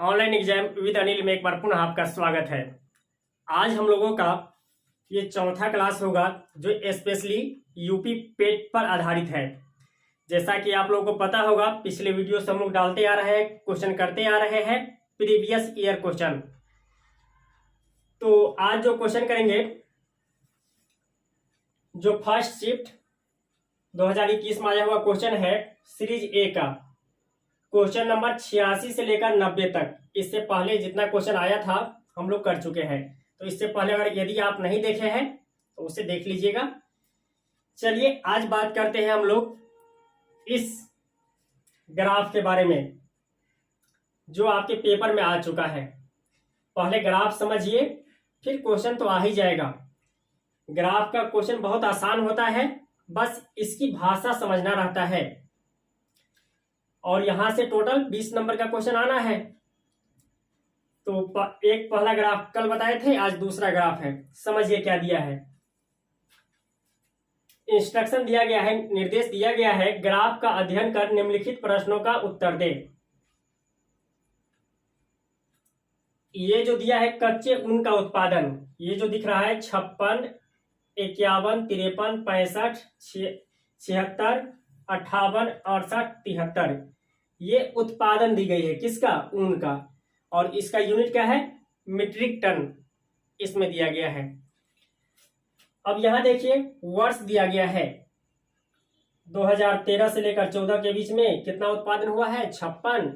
Online exam with Anil में एक बार पुनः आपका स्वागत है। आज हम लोगों का ये चौथा क्लास होगा जो स्पेशली यूपी पेट पर आधारित है। जैसा कि आप लोगों को पता होगा, पिछले वीडियो से हम लोग डालते आ रहे हैं, क्वेश्चन करते आ रहे हैं प्रीवियस ईयर क्वेश्चन। तो आज जो क्वेश्चन करेंगे, जो फर्स्ट शिफ्ट 2021 में आया हुआ क्वेश्चन है सीरीज ए का, क्वेश्चन नंबर 86 से लेकर 90 तक। इससे पहले जितना क्वेश्चन आया था हम लोग कर चुके हैं, तो इससे पहले अगर यदि आप नहीं देखे हैं तो उसे देख लीजिएगा। चलिए आज बात करते हैं हम लोग इस ग्राफ के बारे में जो आपके पेपर में आ चुका है। पहले ग्राफ समझिए, फिर क्वेश्चन तो आ ही जाएगा। ग्राफ का क्वेश्चन बहुत आसान होता है, बस इसकी भाषा समझना रहता है। और यहां से टोटल 20 नंबर का क्वेश्चन आना है। तो एक पहला ग्राफ कल बताए थे, आज दूसरा ग्राफ है। समझिए क्या दिया है। इंस्ट्रक्शन दिया गया है, निर्देश दिया गया है, ग्राफ का अध्ययन कर निम्नलिखित प्रश्नों का उत्तर दे। ये जो दिया है कच्चे ऊन का उत्पादन, ये जो दिख रहा है 56, 51, 53, 65, 76, 58, 68, 73, ये उत्पादन दी गई है किसका? ऊन का। और इसका यूनिट क्या है? मीट्रिक टन इसमें दिया गया है। अब यहां देखिए वर्ष दिया गया है 2013 से लेकर 14 के बीच में कितना उत्पादन हुआ है? 56।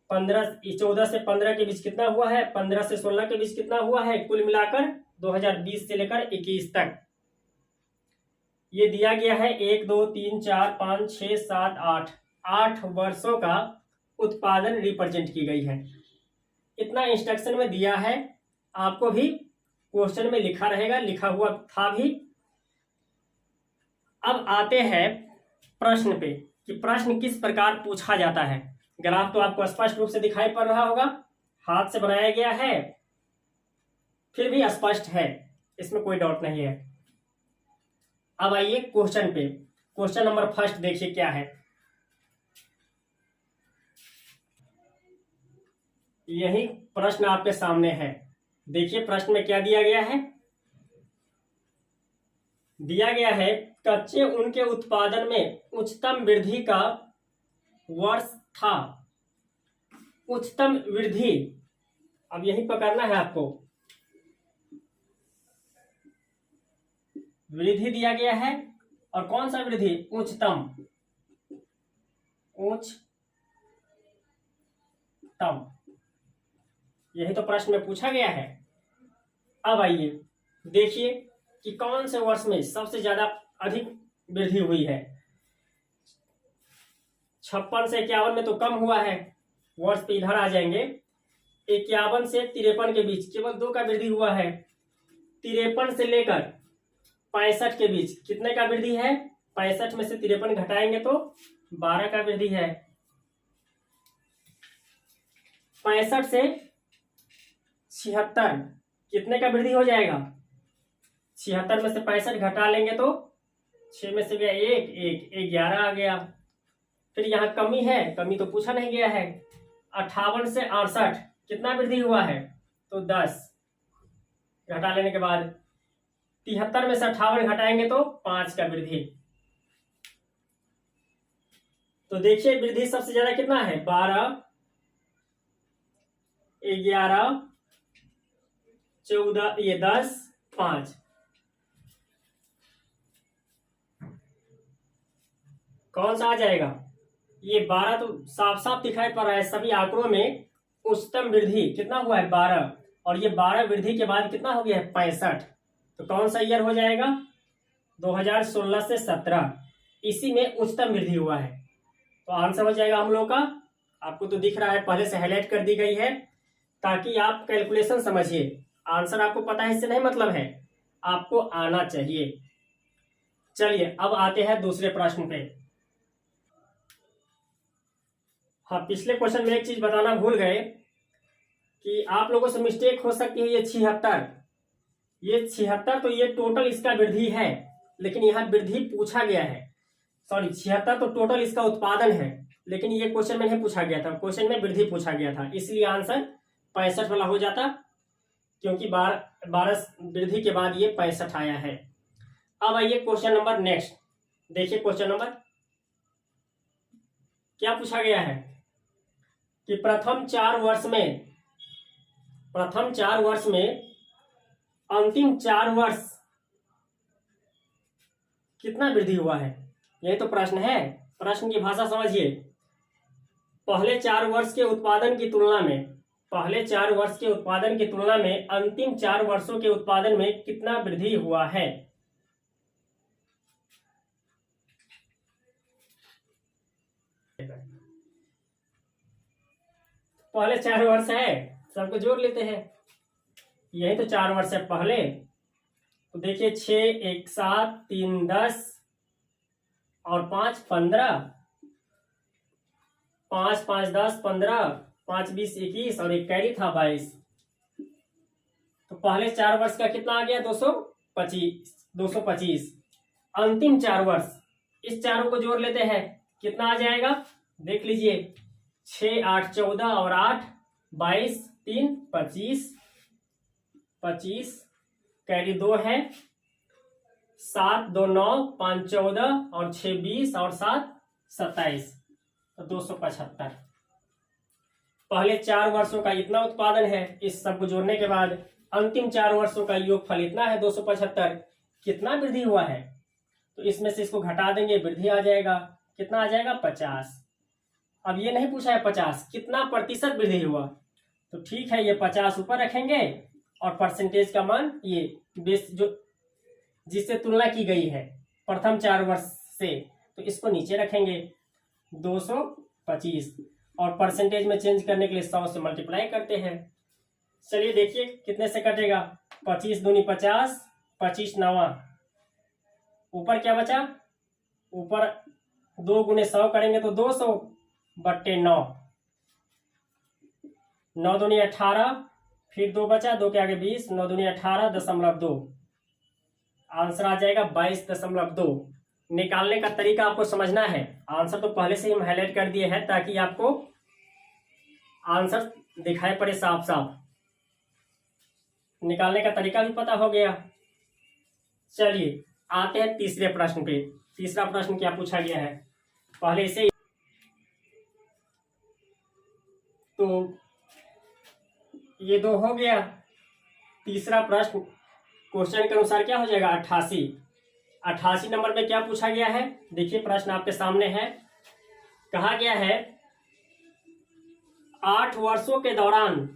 14 से 15 के बीच कितना हुआ है? 15 से 16 के बीच कितना हुआ है? कुल मिलाकर 2020 से लेकर 21 तक ये दिया गया है 1, 2, 3, 4, 5, 6, 7, 8 वर्षों का उत्पादन रिप्रेजेंट की गई है। इतना इंस्ट्रक्शन में दिया है, आपको भी क्वेश्चन में लिखा रहेगा, लिखा हुआ था भी। अब आते हैं प्रश्न पे कि प्रश्न किस प्रकार पूछा जाता है। ग्राफ तो आपको स्पष्ट रूप से दिखाई पड़ रहा होगा, हाथ से बनाया गया है, फिर भी स्पष्ट है, इसमें कोई डाउट नहीं है। अब आइए क्वेश्चन पे। क्वेश्चन नंबर फर्स्ट देखिए क्या है। यही प्रश्न आपके सामने है। देखिए प्रश्न में क्या दिया गया है। दिया गया है कच्चे ऊन के उत्पादन में उच्चतम वृद्धि का वर्ष था। उच्चतम वृद्धि, अब यही पकड़ना है आपको। वृद्धि दिया गया है, और कौन सा वृद्धि? उच्चतम। उच्चतम, यही तो प्रश्न में पूछा गया है। अब आइए देखिए कि कौन से वर्ष में सबसे ज्यादा अधिक वृद्धि हुई है। 56 से 51 में तो कम हुआ है, वर्ष पे इधर आ जाएंगे। 51 से 53 के बीच केवल 2 का वृद्धि हुआ है। 53 से लेकर 65 के बीच कितने का वृद्धि है? 65 में से 53 घटाएंगे तो 12 का वृद्धि है। 65 से 76 कितने का वृद्धि हो जाएगा? 76 में से 65 घटा लेंगे तो 6 में से गया 1, 11 आ गया। फिर यहाँ कमी है, कमी तो पूछा नहीं गया है। 58 से 68 कितना वृद्धि हुआ है? तो 10 घटा लेने के बाद 73 में से 58 घटाएंगे तो 5 का वृद्धि। तो देखिए वृद्धि सबसे ज्यादा कितना है? 12, 11, 14, ये 10, 5। कौन सा आ जाएगा? ये 12 तो साफ साफ दिखाई पड़ रहा है सभी आंकड़ों में। उच्चतम वृद्धि कितना हुआ है? 12, और ये 12 वृद्धि के बाद कितना हो गया है? 65। तो कौन सा ईयर हो जाएगा? 2016 से 17, इसी में उच्चतम वृद्धि हुआ है। तो आंसर हो जाएगा हम लोग का, आपको तो दिख रहा है, पहले से हाईलाइट कर दी गई है ताकि आप कैलकुलेशन समझिए। आंसर आपको पता है इससे नहीं मतलब है, आपको आना चाहिए। चलिए अब आते हैं दूसरे प्रश्न पे। हाँ, पिछले क्वेश्चन में एक चीज बताना भूल गए कि आप लोगों से मिस्टेक हो सकती है। ये 76, तो ये टोटल इसका वृद्धि है, लेकिन यहाँ वृद्धि पूछा गया है। सॉरी, 76 तो टोटल इसका उत्पादन है, लेकिन ये क्वेश्चन में नहीं पूछा गया था, क्वेश्चन में वृद्धि पूछा गया था, इसलिए आंसर 65 वाला हो जाता, क्योंकि 12 वृद्धि के बाद ये 65 आया है। अब आइए क्वेश्चन नंबर नेक्स्ट, देखिए क्वेश्चन नंबर क्या पूछा गया है कि प्रथम 4 वर्ष में अंतिम 4 वर्ष कितना वृद्धि हुआ है, यही तो प्रश्न है। प्रश्न की भाषा समझिए। पहले 4 वर्ष के उत्पादन की तुलना में अंतिम 4 वर्षों के उत्पादन में कितना वृद्धि हुआ है। पहले 4 वर्ष है, सबको जोड़ लेते हैं, यही तो 4 वर्ष है पहले। तो देखिए 6 1 7 3 10 और 5 15, 5 5 10 15, 5 20 21 और एक कैरी था 22। तो पहले 4 वर्ष का कितना आ गया 225। अंतिम 4 वर्ष, इस चारों को जोड़ लेते हैं, कितना आ जाएगा देख लीजिए। 6 8 14 और 8 22 3 25, कैरी 2 है, 7 2 9 5 14 और 6 20 और 7 27, तो 275। पहले 4 वर्षों का इतना उत्पादन है, इस सब को जोड़ने के बाद अंतिम 4 वर्षों का योगफल इतना है 275। कितना वृद्धि हुआ है, तो इसमें से इसको घटा देंगे, वृद्धि आ जाएगा, कितना आ जाएगा 50। अब ये नहीं पूछा है 50 कितना प्रतिशत वृद्धि हुआ, तो ठीक है ये 50 ऊपर रखेंगे और परसेंटेज का मान ये बेस जो जिससे तुलना की गई है प्रथम 4 वर्ष से, तो इसको नीचे रखेंगे 225 और परसेंटेज में चेंज करने के लिए 100 से मल्टीप्लाई करते हैं। चलिए देखिए कितने से कटेगा, 25 दूनी 50, 25 9, ऊपर क्या बचा, ऊपर 2 गुने 100 करेंगे तो 200 बट्टे 9, 9 दूनी 18, फिर 2 बचा, 2 के आगे 20, 9 दूनी 18.2, आंसर आ जाएगा 22.2। निकालने का तरीका आपको समझना है, आंसर तो पहले से ही हम हाईलाइट कर दिए हैं ताकि आपको आंसर दिखाई पड़े साफ साफ, निकालने का तरीका भी पता हो गया। चलिए आते हैं तीसरे प्रश्न पे। तीसरा प्रश्न क्या पूछा गया है, पहले से तो ये 2 हो गया। तीसरा प्रश्न क्वेश्चन के अनुसार क्या हो जाएगा 88 नंबर पे क्या पूछा गया है, देखिए प्रश्न आपके सामने है। कहा गया है 8 वर्षों के दौरान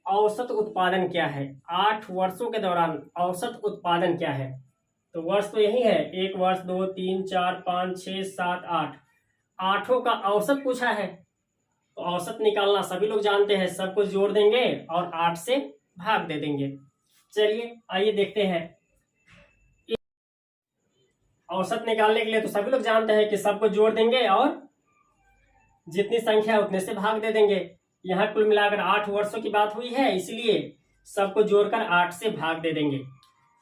औसत उत्पादन क्या है। 8 वर्षों के दौरान औसत उत्पादन क्या है, तो वर्ष तो यही है, 1 वर्ष 2 3 4 5 6 7 8, आठों का औसत पूछा है। तो औसत निकालना सभी लोग जानते हैं, सब कुछ जोड़ देंगे और 8 से भाग दे देंगे। चलिए आइए देखते हैं। औसत निकालने के लिए तो सभी लोग जानते हैं कि सबको जोड़ देंगे और जितनी संख्या है उतने से भाग दे देंगे। यहाँ कुल मिलाकर 8 वर्षों की बात हुई है, इसलिए सबको जोड़कर 8 से भाग दे देंगे।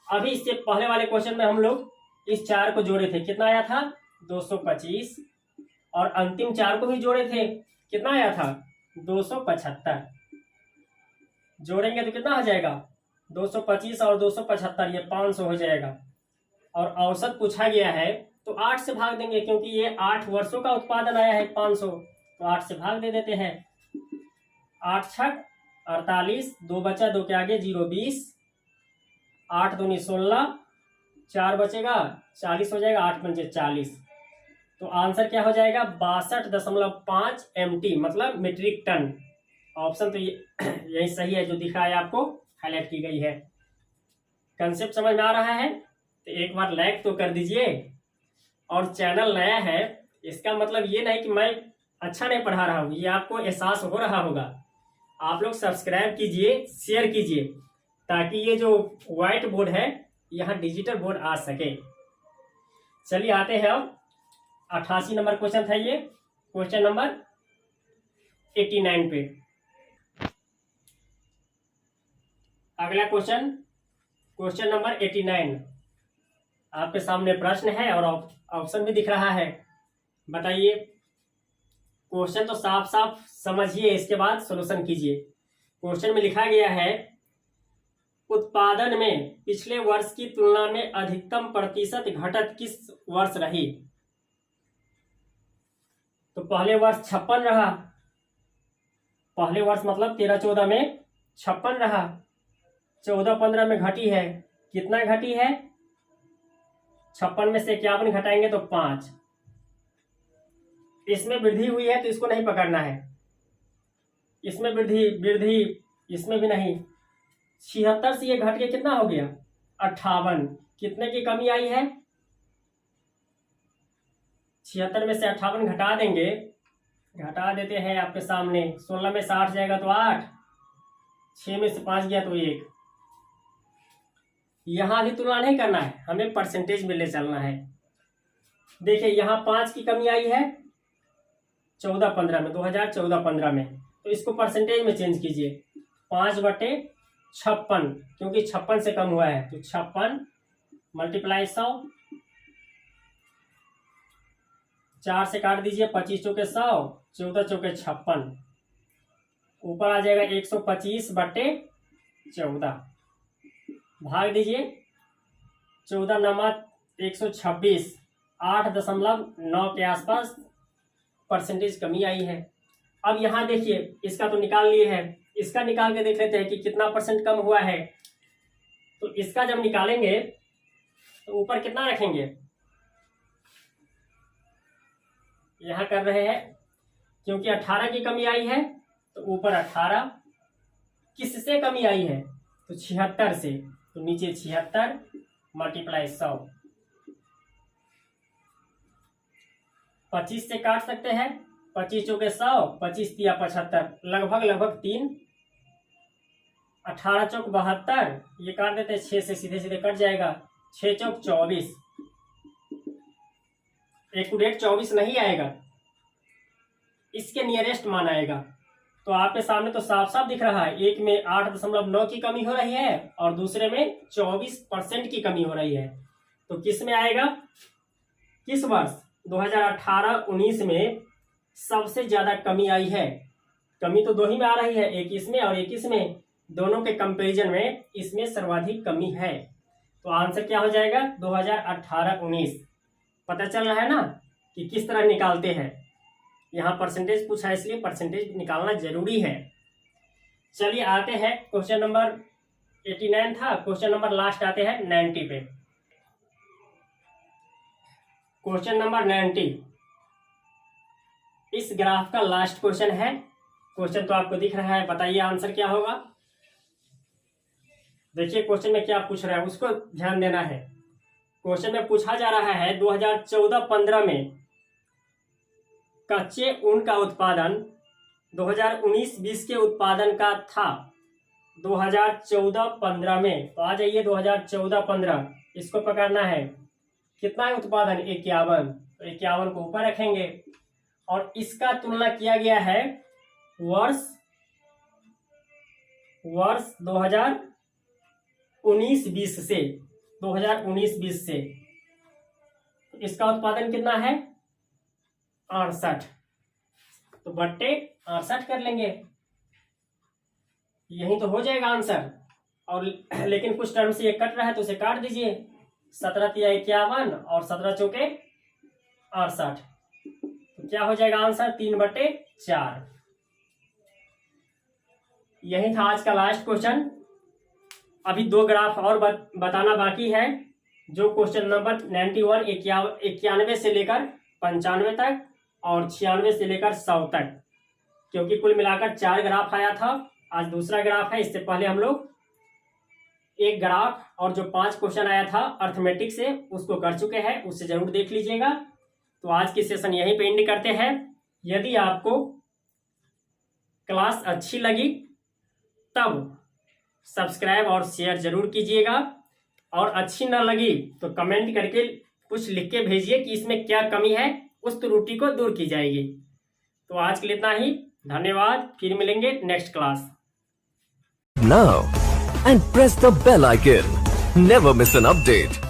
अभी इससे पहले वाले क्वेश्चन में हम लोग इस 4 को जोड़े थे, कितना आया था 225, और अंतिम 4 को भी जोड़े थे, कितना आया था 275। जोड़ेंगे तो कितना हो जाएगा 225 और 275, ये 500 हो जाएगा। और औसत पूछा गया है तो 8 से भाग देंगे, क्योंकि ये 8 वर्षों का उत्पादन आया है 500, तो 8 से भाग दे देते हैं। 8 छक 48, 2 बचा, 2 के आगे 0 20, 8 दूनी 16, 4 बचेगा 40 हो जाएगा, 8 पंचे 40, तो आंसर क्या हो जाएगा 62.5 MT, मतलब मीट्रिक टन। ऑप्शन तो यही सही है, जो दिखा है आपको हाईलाइट की गई है। कंसेप्ट समझ में आ रहा है तो एक बार लाइक तो कर दीजिए, और चैनल नया है इसका मतलब ये नहीं कि मैं अच्छा नहीं पढ़ा रहा हूँ, ये आपको एहसास हो रहा होगा। आप लोग सब्सक्राइब कीजिए, शेयर कीजिए, ताकि ये जो व्हाइट बोर्ड है यहाँ डिजिटल बोर्ड आ सके। चलिए आते हैं अब 88 नंबर क्वेश्चन था ये, क्वेश्चन नंबर 89 पे। अगला क्वेश्चन, क्वेश्चन नंबर 89, आपके सामने प्रश्न है और ऑप्शन भी दिख रहा है। बताइए क्वेश्चन तो साफ साफ समझिए, इसके बाद सॉल्यूशन कीजिए। क्वेश्चन में लिखा गया है उत्पादन में पिछले वर्ष की तुलना में अधिकतम प्रतिशत घटत किस वर्ष रही? तो पहले वर्ष 56 रहा, पहले वर्ष मतलब 13-14 में 56 रहा, 14-15 में घटी है। कितना घटी है? 56 में से 51 घटाएंगे तो 5। इसमें वृद्धि हुई है तो इसको नहीं पकड़ना है, इसमें वृद्धि इसमें भी नहीं। 76 से ये घट के कितना हो गया? 58। कितने की कमी आई है? 76 में से 58 घटा देंगे, घटा देते हैं आपके सामने। 16 में से 8 जाएगा तो 8, 6 में से 5 गया तो 1। यहां भी तुलना नहीं करना है, हमें परसेंटेज में ले चलना है। देखिए यहाँ 5 की कमी आई है 14-15 में, 2014-15 में, तो इसको परसेंटेज में चेंज कीजिए। 5/56, क्योंकि 56 से कम हुआ है तो 56 मल्टीप्लाई 100, 4 से काट दीजिए, 25 चौके 100, 14 चौके 56, ऊपर आ जाएगा 125/14। भाग दीजिए, 14 नमा 126, 8.9 के आसपास परसेंटेज कमी आई है। अब यहाँ देखिए, इसका तो निकाल लिए है, इसका निकाल के देख लेते हैं कि कितना परसेंट कम हुआ है। तो इसका जब निकालेंगे तो ऊपर कितना रखेंगे? यहाँ कर रहे हैं क्योंकि 18 की कमी आई है तो ऊपर 18। किससे कमी आई है? तो 76 से, तो नीचे 76 मल्टीप्लाई 100। 25 से काट सकते हैं, 25 चौके 100, 25 तिया 75, लगभग 3। 18 चौक 72, ये काट देते हैं 6 से, सीधे सीधे कट जाएगा। 6 चौक 24, एक्यूरेट 24 नहीं आएगा, इसके नियरेस्ट मान आएगा। तो आपके सामने तो साफ साफ दिख रहा है, एक में 8.9 की कमी हो रही है और दूसरे में 24% की कमी हो रही है। तो किस में आएगा? किस वर्ष? 2018-19 में सबसे ज्यादा कमी आई है। कमी तो 2 ही में आ रही है, एक इसमें और एक इसमें, दोनों के कंपैरिजन में इसमें सर्वाधिक कमी है। तो आंसर क्या हो जाएगा? 2018-19। पता चल रहा है ना कि किस तरह निकालते हैं। यहाँ परसेंटेज पूछा है इसलिए परसेंटेज निकालना जरूरी है। चलिए आते हैं, क्वेश्चन नंबर 89 था, क्वेश्चन नंबर लास्ट आते हैं 90 पे। क्वेश्चन नंबर 90 इस ग्राफ का लास्ट क्वेश्चन है। क्वेश्चन तो आपको दिख रहा है, बताइए आंसर क्या होगा। देखिए क्वेश्चन में क्या पूछ रहा है, उसको ध्यान देना है। क्वेश्चन में पूछा जा रहा है 2014-15 में कच्चे ऊन का उत्पादन 2019-20 के उत्पादन का था 2014-15 में। तो आ जाइए 2014-15, इसको पकड़ना है। कितना है उत्पादन? 51, तो 51 को ऊपर रखेंगे और इसका तुलना किया गया है वर्ष 2019-20 से। 2019-20 से इसका उत्पादन कितना है? 68, तो बट्टे 68 कर लेंगे, यही तो हो जाएगा आंसर। और लेकिन कुछ टर्म से ये कट रहा है तो उसे काट दीजिए। 17 तिया 51 और 17 चौके 68, तो क्या हो जाएगा आंसर? 3/4। यही था आज का लास्ट क्वेश्चन। अभी 2 ग्राफ और बताना बाकी है, जो क्वेश्चन नंबर 91 91 से लेकर 95 तक और 96 से लेकर 100 तक, क्योंकि कुल मिलाकर 4 ग्राफ आया था। आज दूसरा ग्राफ है, इससे पहले हम लोग एक ग्राफ और जो 5 क्वेश्चन आया था अर्थमेटिक से उसको कर चुके हैं, उससे जरूर देख लीजिएगा। तो आज की सेशन यहीं पे एंड करते हैं। यदि आपको क्लास अच्छी लगी तब सब्सक्राइब और शेयर जरूर कीजिएगा, और अच्छी ना लगी तो कमेंट करके कुछ लिख के भेजिए कि इसमें क्या कमी है, उस त्रुटि को दूर की जाएगी। तो आज के लिए इतना ही, धन्यवाद। फिर मिलेंगे next class. Now and press the bell icon. Never miss an update.